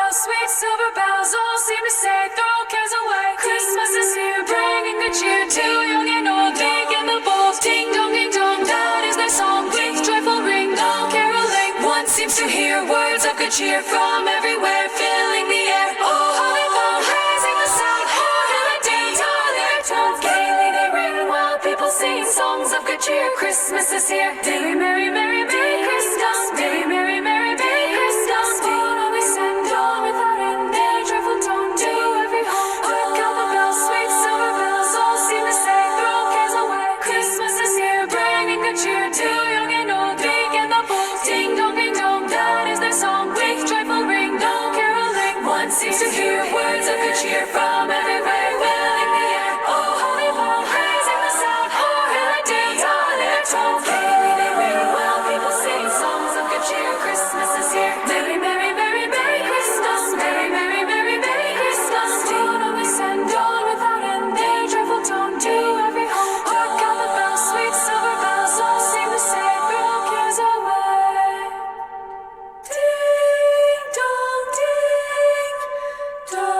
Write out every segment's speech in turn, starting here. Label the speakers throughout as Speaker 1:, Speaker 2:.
Speaker 1: bells, sweet silver bells, all seem to say, throw cares away. Christmas is here, bringing good cheer to young and old, big and the bold. Ding dong, that is their song. With joyful ring, all caroling. One seems to hear words of good cheer from everywhere, filling the air. Oh, holy bell, raising the sound. Oh, hill and dale, all their tones. Gaily they ring while people sing songs of good cheer. Christmas is here. Merry, merry, merry, merry Christmas. Merry, merry, merry, merry Christmas. Tune we send on without end. Their joyful tone to every home. Quick out the bells, sweet silver bells, all seem to say, throw cares away. Christmas is here, bringing good cheer to young and old, big and the bold. Ding dong, that is their song. With joyful ring, all caroling. One seems to hear words of good cheer from everywhere, filling the air. Oh, holy bell, raising the sound. Oh, hill and dale, all their tones. Gaily they ring while people sing songs of good cheer. Christmas is here. Merry, merry, merry, merry Christmas. Merry, merry, merry, merry Christmas. Tune we send on without end. Their joyful tone to every home. Hark out the bells, sweet silver bells, all seem to say, throw cares away. Ding dong, ding dong.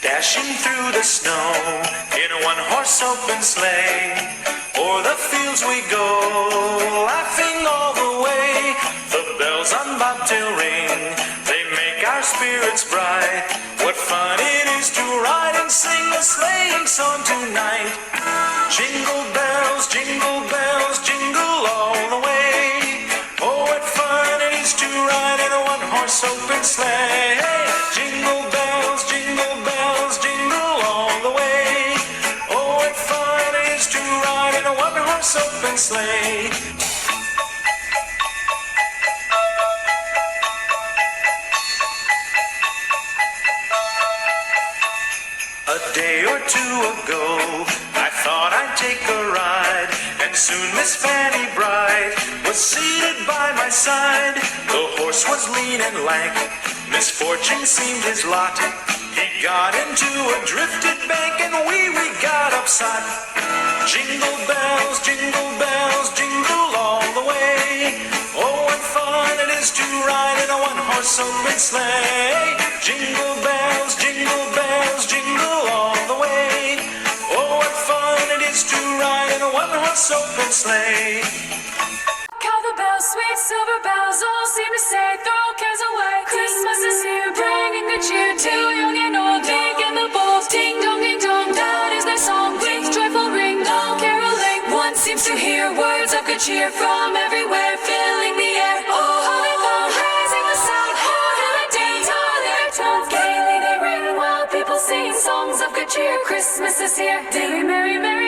Speaker 2: Dashing through the snow in a one-horse open sleigh, o'er the fields we go, laughing all the way. The bells on bobtail ring, they make our spirits bright. What fun it is to ride and sing a sleighing song tonight. Jingle bells, jingle all the way. Oh, what fun it is to ride in a one-horse open sleigh. Jingle bells, jingle all the way. Oh, what fun it is to ride in a one-horse open sleigh. A day or two ago, I thought I'd take a ride, and soon Miss Fanny Bright was seated by my side. The horse was lean and lank, misfortune seemed his lot. He got into a drifted bank, and we got upside. Jingle bells, jingle all the way. Oh, what fun it is to ride in a one-horse open sleigh. Jingle bells, jingle all the way. Oh, what fun it is to ride in a one-horse open sleigh.
Speaker 1: How the bells, sweet silver bells, all seem to say, throw cares away. Christmas is here, bringing good cheer to young and old, big and the bold. Ding dong, that is their song. With joyful ring, all caroling. One seems to hear words of good cheer from everywhere, filling the air. Oh, holy bell, raising the sound. Oh, hill and dale, all their tones. Gaily they ring while people sing songs of good cheer. Christmas is here. Merry, merry, merry